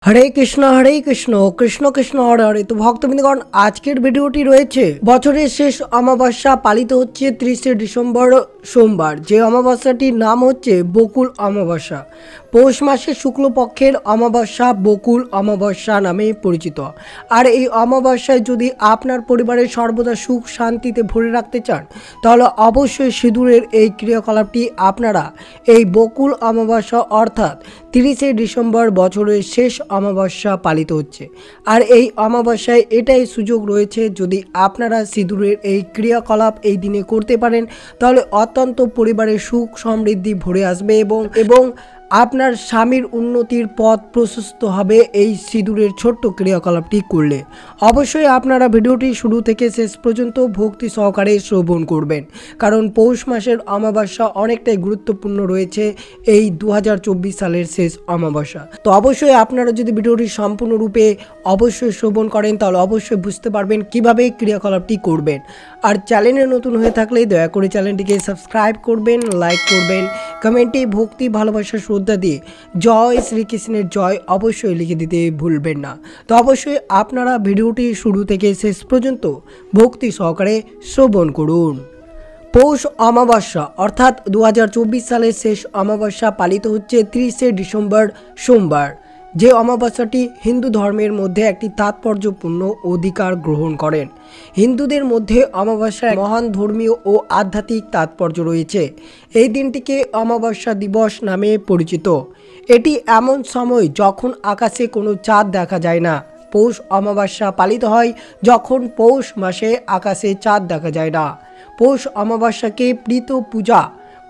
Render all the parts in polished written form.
হরে কৃষ্ণ কৃষ্ণ কৃষ্ণ হরে হরে। তো ভক্তবৃন্দগণ, আজকের ভিডিওটি রয়েছে বছরের শেষ অমাবস্যা পালিত হচ্ছে 30শে ডিসেম্বর সোমবার। যে অমাবস্যাটির নাম হচ্ছে বকুল অমাবস্যা। পৌষ মাসের শুক্লপক্ষের অমাবস্যা বকুল অমাবস্যা নামে পরিচিত। আর এই অমাবস্যায় যদি আপনার পরিবারের সর্বদা সুখ শান্তিতে ভরে রাখতে চান, তাহলে অবশ্যই সিঁদুরের এই ক্রিয়াকলাপটি আপনারা এই বকুল অমাবস্যা অর্থাৎ 30শে ডিসেম্বর বছরের শেষ অমাবস্যা পালিত হচ্ছে। আর এই অমাবস্যায় এটাই সুযোগ রয়েছে, যদি আপনারা সিঁদুরের এই ক্রিয়াকলাপ এই দিনে করতে পারেন, তাহলে অত্যন্ত পরিবারের সুখ সমৃদ্ধি ভরে আসবে এবং আপনার স্বামীর উন্নতির পথ প্রশস্ত হবে এই সিঁদুরের ছোট্ট ক্রিয়াকলাপটি করলে। অবশ্যই আপনারা ভিডিওটি শুরু থেকে শেষ পর্যন্ত ভক্তি সহকারে শ্রবণ করবেন, কারণ পৌষ মাসের অমাবস্যা অনেকটাই গুরুত্বপূর্ণ রয়েছে এই 2024 সালের শেষ অমাবস্যা। তো অবশ্যই আপনারা যদি ভিডিওটি সম্পূর্ণরূপে অবশ্যই শ্রবণ করেন, তাহলে অবশ্যই বুঝতে পারবেন কিভাবে ক্রিয়াকলাপটি করবেন। আর চ্যানেলে নতুন হয়ে থাকলে দয়া করে চ্যানেলটিকে সাবস্ক্রাইব করবেন, লাইক করবেন, কমেন্টে ভক্তি ভালোবাসা শ্রদ্ধা দিয়ে জয় শ্রীকৃষ্ণের জয় অবশ্যই লিখে দিতে ভুলবেন না। তো অবশ্যই আপনারা ভিডিওটি শুরু থেকে শেষ পর্যন্ত ভক্তি সহকারে শ্রবণ করুন। পৌষ অমাবস্যা অর্থাৎ 2024 সালের শেষ অমাবস্যা পালিত হচ্ছে 30শে ডিসেম্বর সোমবার। যে অমাবস্যাটি হিন্দু ধর্মের মধ্যে একটি তাৎপর্যপূর্ণ অধিকার গ্রহণ করেন। হিন্দুদের মধ্যে অমাবস্যার মহান ধর্মীয় ও আধ্যাত্মিক তাৎপর্য রয়েছে। এই দিনটিকে অমাবস্যা দিবস নামে পরিচিত। এটি এমন সময় যখন আকাশে কোনো চাঁদ দেখা যায় না। পৌষ অমাবস্যা পালিত হয় যখন পৌষ মাসে আকাশে চাঁদ দেখা যায় না। পৌষ অমাবস্যাকে প্রীত পূজা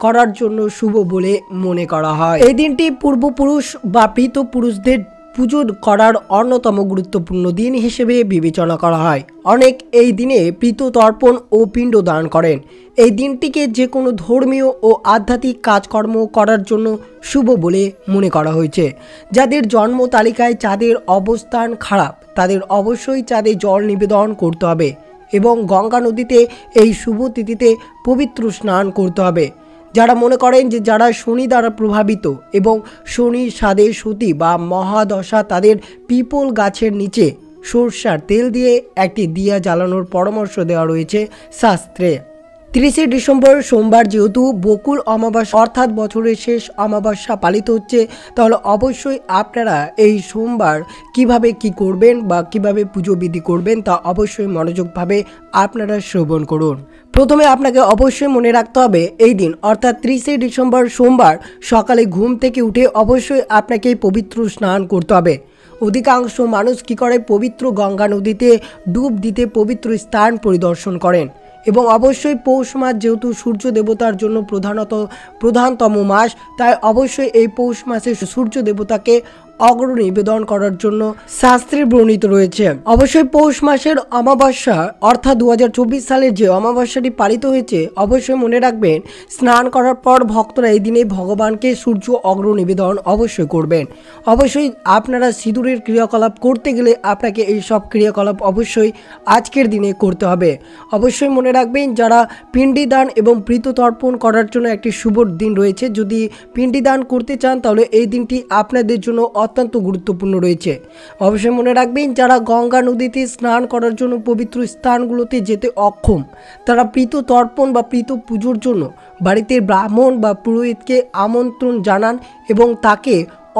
করার জন্য শুভ বলে মনে করা হয়। এই দিনটি পূর্বপুরুষ বা প্রীত পুরুষদের পুজো করার অন্যতম গুরুত্বপূর্ণ দিন হিসেবে বিবেচনা করা হয়। অনেক এই দিনে প্রীত তর্পণ ও পিণ্ড দান করেন। এই দিনটিকে যে কোনো ধর্মীয় ও আধ্যাত্মিক কাজকর্ম করার জন্য শুভ বলে মনে করা হয়েছে। যাদের জন্ম তালিকায় চাঁদের অবস্থান খারাপ, তাদের অবশ্যই চাঁদে জল নিবেদন করতে হবে এবং গঙ্গা নদীতে এই শুভ তিথিতে পবিত্র স্নান করতে হবে। যারা মনে করেন যে যারা শনি দ্বারা প্রভাবিত এবং শনির সাথে সতী বা মহাদশা, তাদের পিপল গাছের নিচে সরষার তেল দিয়ে একটি দিয়া জ্বালানোর পরামর্শ দেওয়া রয়েছে শাস্ত্রে। 30শে ডিসেম্বর সোমবার যেহেতু বকুল অমাবস্যা অর্থাৎ বছরের শেষ অমাবস্যা পালিত হচ্ছে, তাহলে অবশ্যই আপনারা এই সোমবার কিভাবে কি করবেন বা কিভাবে পুজো বিধি করবেন তা অবশ্যই মনোযোগভাবে আপনারা শ্রবণ করুন। প্রথমে আপনাকে অবশ্যই মনে রাখতে হবে, এই দিন অর্থাৎ 30শে ডিসেম্বর সোমবার সকালে ঘুম থেকে উঠে অবশ্যই আপনাকে পবিত্র স্নান করতে হবে। অধিকাংশ মানুষ কি করে, পবিত্র গঙ্গা নদীতে ডুব দিতে পবিত্র স্থান পরিদর্শন করেন। এবং অবশ্যই পৌষ মাস যেহেতু সূর্য দেবতার জন্য প্রধানতম মাস, তাই অবশ্যই এই পৌষ মাসে সূর্য দেবতাকে অগ্র নিবেদন করার জন্য শাস্ত্রে বর্ণিত রয়েছে। অবশ্যই পৌষ মাসের অমাবস্যা অর্থাৎ 2024 সালের যে অমাবস্যাটি পালিত হয়েছে, অবশ্যই মনে রাখবেন স্নান করার পর ভক্তরা এই দিনে ভগবানকে সূর্য অগ্র নিবেদন অবশ্যই করবেন। অবশ্যই আপনারা সিঁদুরের ক্রিয়াকলাপ করতে গেলে আপনাকে এই সব ক্রিয়াকলাপ অবশ্যই আজকের দিনে করতে হবে। অবশ্যই মনে রাখবেন যারা পিণ্ডি দান এবং প্রীত তর্পণ করার জন্য একটি শুভ দিন রয়েছে। যদি পিণ্ডি দান করতে চান, তাহলে এই দিনটি আপনাদের জন্য অত্যন্ত গুরুত্বপূর্ণ রয়েছে। অবশ্যই মনে রাখবেন যারা গঙ্গা নদীতে স্নান করার জন্য পবিত্র স্থানগুলোতে যেতে অক্ষম, তারা প্রীত তর্পণ বা প্রীত পুজোর জন্য বাড়িতে ব্রাহ্মণ বা পুরোহিতকে আমন্ত্রণ জানান এবং তাকে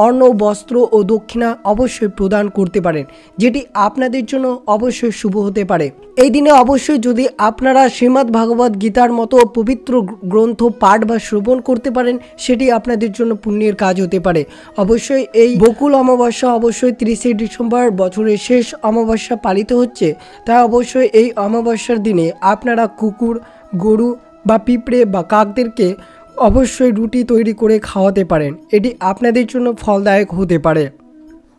অন্ন বস্ত্র ও দক্ষিণা অবশ্যই প্রদান করতে পারেন, যেটি আপনাদের জন্য অবশ্যই শুভ হতে পারে। এই দিনে অবশ্যই যদি আপনারা শ্রীমদ্ ভাগবত গীতার মতো পবিত্র গ্রন্থ পাঠ বা শ্রবণ করতে পারেন, সেটি আপনাদের জন্য পুণ্যের কাজ হতে পারে। অবশ্যই এই বকুল অমাবস্যা অবশ্যই 30শে ডিসেম্বর বছরের শেষ অমাবস্যা পালিত হচ্ছে, তাই অবশ্যই এই অমাবস্যার দিনে আপনারা কুকুর, গরু বা পিঁপড়ে বা কাকদেরকে অবশ্যই রুটি তৈরি করে খাওয়াতে পারেন। এটি আপনাদের জন্য ফলদায়ক হতে পারে।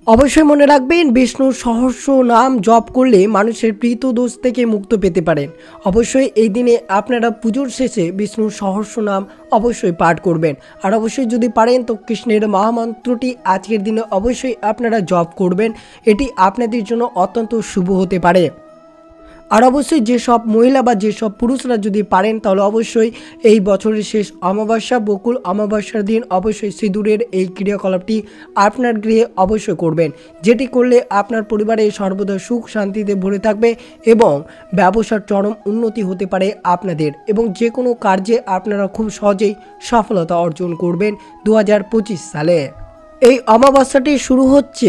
অবশ্যই মনে রাখবেন বিষ্ণুর সহস্র নাম জপ করলে মানুষের প্রীত দোষ থেকে মুক্ত পেতে পারেন। অবশ্যই এই দিনে আপনারা পুজোর শেষে বিষ্ণুর সহস্র নাম অবশ্যই পাঠ করবেন। আর অবশ্যই যদি পারেন তো কৃষ্ণের মহামন্ত্রটি আজকের দিনে অবশ্যই আপনারা জপ করবেন। এটি আপনাদের জন্য অত্যন্ত শুভ হতে পারে। আর অবশ্যই যেসব মহিলা বা যেসব পুরুষরা যদি পারেন তাহলে অবশ্যই এই বছরের শেষ অমাবস্যা বকুল অমাবস্যার দিন অবশ্যই সিঁদুরের এই ক্রিয়াকলাপটি আপনার গৃহে অবশ্যই করবেন, যেটি করলে আপনার পরিবারে সর্বদা সুখ শান্তিতে ভরে থাকবে এবং ব্যবসার চরম উন্নতি হতে পারে আপনাদের, এবং যে কোনো কার্যে আপনারা খুব সহজেই সফলতা অর্জন করবেন 2025 সালে। এই অমাবস্যাটি শুরু হচ্ছে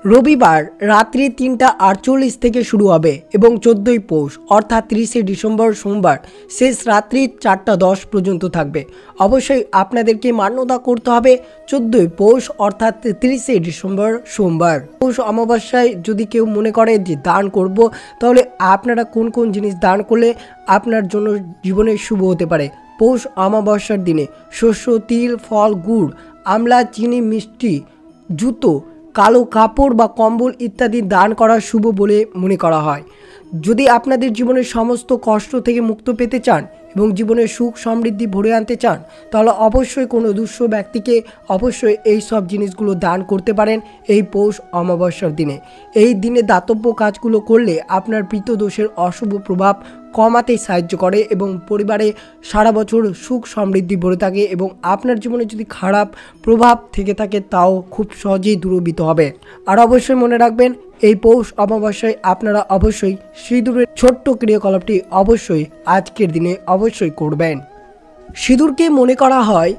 রবিবার রাত্রি 3:48 থেকে শুরু হবে এবং 14ই পৌষ অর্থাৎ 30শে ডিসেম্বর সোমবার শেষ রাত্রি 4:10 পর্যন্ত থাকবে। অবশ্যই আপনাদেরকে মান্যতা করতে হবে 14ই পৌষ অর্থাৎ 30শে ডিসেম্বর সোমবার। পৌষ অমাবস্যায় যদি কেউ মনে করে যে দান করব, তাহলে আপনারা কোন কোন জিনিস দান করলে আপনার জন্য জীবনে শুভ হতে পারে। পৌষ অমাবস্যার দিনে শস্য, তিল, ফল, গুড়, আমলা, চিনি, মিষ্টি, জুতো, কালো কাপড় বা কম্বল ইত্যাদি দান করা শুভ বলে মনে করা হয়। যদি আপনাদের জীবনের সমস্ত কষ্ট থেকে মুক্ত পেতে চান এবং জীবনে সুখ সমৃদ্ধি ভরে আনতে চান, তাহলে অবশ্যই কোনো দুঃস্থ ব্যক্তিকে অবশ্যই এই সব জিনিসগুলো দান করতে পারেন এই পৌষ অমাবস্যার দিনে। এই দিনে দাতব্য কাজগুলো করলে আপনার পিতৃদোষের অশুভ প্রভাব কমাতে সাহায্য করে এবং পরিবারে সারা বছর সুখ সমৃদ্ধি ভরে থাকে এবং আপনার জীবনে যদি খারাপ প্রভাব থেকে থাকে তাও খুব সহজেই দূরীভূত হবে। আর অবশ্যই মনে রাখবেন এই পৌষ অমাবস্যায় আপনারা অবশ্যই সিঁদুরের ছোট্ট ক্রিয়াকলাপটি অবশ্যই আজকের দিনে অবশ্যই করবেন। সিঁদুরকে মনে করা হয়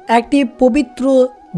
একটি পবিত্র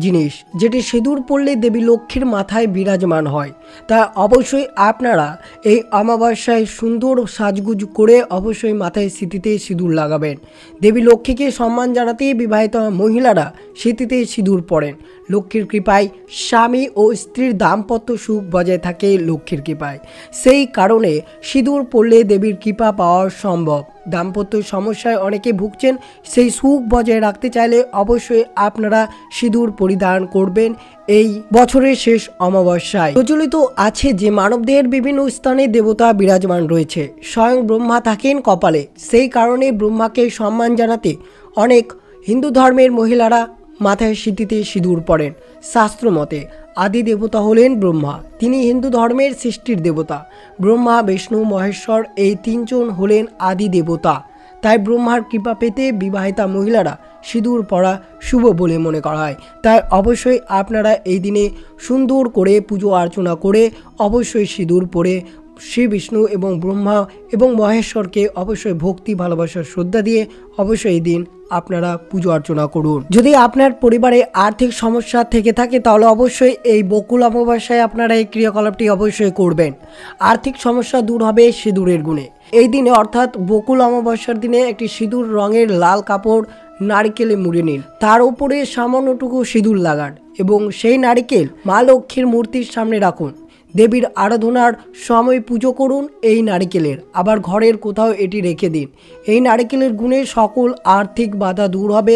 জিনিস, যেটি সিঁদুর পরলে দেবী লক্ষ্মীর মাথায় বিরাজমান হয়। তা অবশ্যই আপনারা এই অমাবস্যায় সুন্দর সাজগুজ করে অবশ্যই মাথায় সিঁথিতে সিঁদুর লাগাবেন। দেবী লক্ষ্মীকে সম্মান জানাতে বিবাহিত মহিলারা সিঁথিতে সিঁদুর পরেন। লক্ষ্মীর কৃপায় স্বামী ও স্ত্রীর দাম্পত্য সুখ বজায় থাকে লক্ষ্মীর কৃপায়। সেই কারণে সিঁদুর পরলে দেবীর কৃপা পাওয়া সম্ভব। দাম্পত্য সমস্যায় অনেকে ভুগছেন, সেই সুখ বজায় রাখতে চাইলে অবশ্যই আপনারা সিঁদুর পরিধান করবেন এই বছরের শেষ অমাবস্যায়। প্রচলিত আছে যে মানবদেহের বিভিন্ন স্থানে দেবতা বিরাজমান রয়েছে, স্বয়ং ব্রহ্মা থাকেন কপালে। সেই কারণে ব্রহ্মাকে সম্মান জানাতে অনেক হিন্দু ধর্মের মহিলারা মাথায় সিঁথিতে সিঁদুর পরেন। শাস্ত্র মতে আদি দেবতা হলেন ব্রহ্মা, তিনি হিন্দু ধর্মের সৃষ্টির দেবতা। ব্রহ্মা, বিষ্ণু, মহেশ্বর এই তিনজন হলেন আদি দেবতা। তাই ব্রহ্মার কৃপা পেতে বিবাহিতা মহিলারা সিঁদুর পরা শুভ বলে মনে করা হয়। তাই অবশ্যই আপনারা এই দিনে সুন্দর করে পুজো অর্চনা করে অবশ্যই সিঁদুর পরে শ্রী বিষ্ণু এবং ব্রহ্মা এবং মহেশ্বরকে অবশ্যই ভক্তি, ভালোবাসা, শ্রদ্ধা দিয়ে অবশ্যই এই দিন আপনারা পুজো অর্চনা করুন। যদি আপনার পরিবারে আর্থিক সমস্যা থেকে থাকে তাহলে অবশ্যই এই বকুল অমাবস্যায় আপনারা এই ক্রিয়াকলাপটি অবশ্যই করবেন। আর্থিক সমস্যা দূর হবে সিঁদুরের গুণে। এই দিনে অর্থাৎ বকুল অমাবস্যার দিনে একটি সিঁদুর রঙের লাল কাপড় নারকেলে মুড়ে নিন, তার উপরে সামান্যটুকু সিঁদুর লাগান এবং সেই নারকেল মা লক্ষ্মীর মূর্তির সামনে রাখুন। দেবীর আরাধনার সময় পুজো করুন এই নারিকেলের, আবার ঘরের কোথাও এটি রেখে দিন। এই নারিকেলের গুণে সকল আর্থিক বাধা দূর হবে,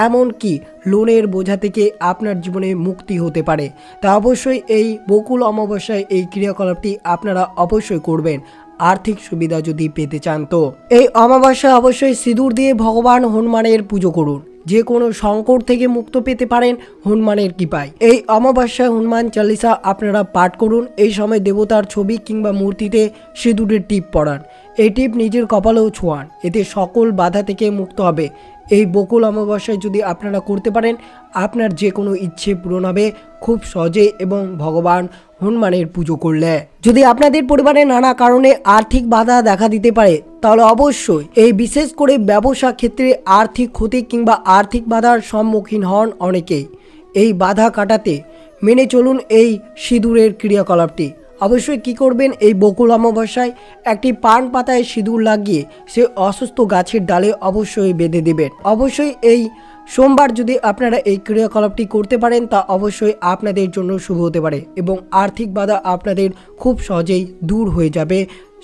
এমনকি লোনের বোঝা থেকে আপনার জীবনে মুক্তি হতে পারে। তা অবশ্যই এই বকুল অমাবস্যায় এই ক্রিয়াকলাপটি আপনারা অবশ্যই করবেন আর্থিক সুবিধা যদি পেতে চান। তো এই অমাবস্যায় অবশ্যই সিঁদুর দিয়ে ভগবান হনুমানের পুজো করুন, যে কোনো সংকট থেকে মুক্ত পেতে পারেন হনুমানের কৃপায়। এই অমাবস্যায় হনুমান চালিসা আপনারা পাঠ করুন। এই সময় দেবতার ছবি কিংবা মূর্তিতে সিঁদুরের টিপ পরান। এই টিপ নিজের কপালেও ছোঁয়ান, এতে সকল বাধা থেকে মুক্ত হবে। এই বকুল অমাবস্যায় যদি আপনারা করতে পারেন আপনার যে কোনো ইচ্ছে পূরণ হবে খুব সহজে এবং ভগবান হনুমানের পুজো করলে। যদি আপনাদের পরিবারে নানা কারণে আর্থিক বাধা দেখা দিতে পারে তাহলে অবশ্যই এই বিশেষ করে ব্যবসা ক্ষেত্রে আর্থিক ক্ষতি কিংবা আর্থিক বাধার সম্মুখীন হন অনেকেই। এই বাধা কাটাতে মেনে চলুন এই সিঁদুরের ক্রিয়াকলাপটি। অবশ্যই কি করবেন, এই বকুল অমাবস্যায় একটি পান পাতায় সিঁদুর লাগিয়ে সে অসুস্থ গাছের ডালে অবশ্যই বেঁধে দেবেন। অবশ্যই এই সোমবার যদি আপনারা এই ক্রিয়াকলাপটি করতে পারেন তা অবশ্যই আপনাদের জন্য শুভ হতে পারে এবং আর্থিক বাধা আপনাদের খুব সহজেই দূর হয়ে যাবে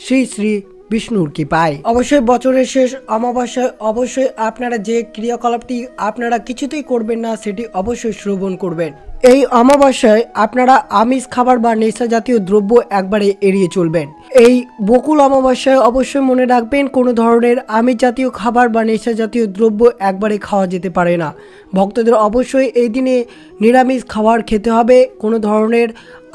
শ্রী শ্রী বিষ্ণুর কৃপায়। অবশ্যই বছরের শেষ অমাবস্যায় অবশ্যই আপনারা যে ক্রিয়াকলাপটি আপনারা কিছুতেই করবেন না সেটি অবশ্যই শ্রবণ করবেন। এই অমাবস্যায় আপনারা আমিষ খাবার বা নেশা জাতীয় দ্রব্য একবারে এড়িয়ে চলবেন। এই বকুল অমাবস্যায় অবশ্যই মনে রাখবেন কোনো ধরনের আমিষ জাতীয় খাবার বা নেশা জাতীয় দ্রব্য একবারে খাওয়া যেতে পারে না। ভক্তদের অবশ্যই এই দিনে নিরামিষ খাবার খেতে হবে। কোনো ধরনের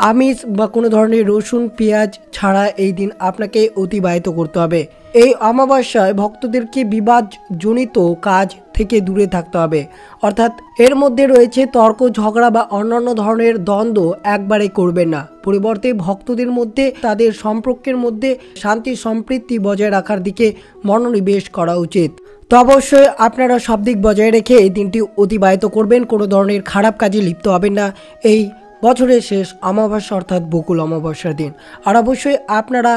আমিষ বা কোনো ধরনের রসুন পেঁয়াজ ছাড়া এই দিন আপনাকে অতিবাহিত করতে হবে। এই অমাবস্যায় ভক্তদেরকে বিবাদজনিত কাজ থেকে দূরে থাকতে হবে, অর্থাৎ এর মধ্যে রয়েছে তর্ক ঝগড়া বা অন্যান্য ধরনের দ্বন্দ্ব একবারে করবেন না। পরিবর্তে ভক্তদের মধ্যে তাদের সম্পর্কের মধ্যে শান্তি সম্প্রীতি বজায় রাখার দিকে মনোনিবেশ করা উচিত। তো অবশ্যই আপনারা সব দিক বজায় রেখে এই দিনটি অতিবাহিত করবেন, কোনো ধরনের খারাপ কাজে লিপ্ত হবেন না এই বছরের শেষ অমাবস্যা অর্থাৎ বকুল অমাবস্যার দিন। আর অবশ্যই আপনারা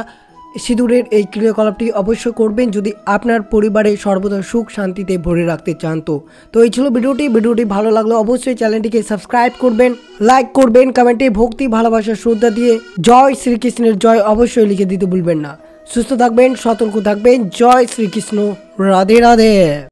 সিঁদুরের এই ক্রিয়াকলাপটি অবশ্যই করবেন যদি আপনার পরিবারে সর্বদা সুখ শান্তিতে ভরে রাখতে চান। তো এই ছিল ভিডিওটি ভালো লাগলো অবশ্যই চ্যানেলটিকে সাবস্ক্রাইব করবেন, লাইক করবেন, কমেন্টে ভক্তি ভালোবাসা শ্রদ্ধা দিয়ে জয় শ্রীকৃষ্ণের জয় অবশ্যই লিখে দিতে ভুলবেন না। সুস্থ থাকবেন, সতর্ক থাকবেন। জয় শ্রীকৃষ্ণ, রাধে রাধে।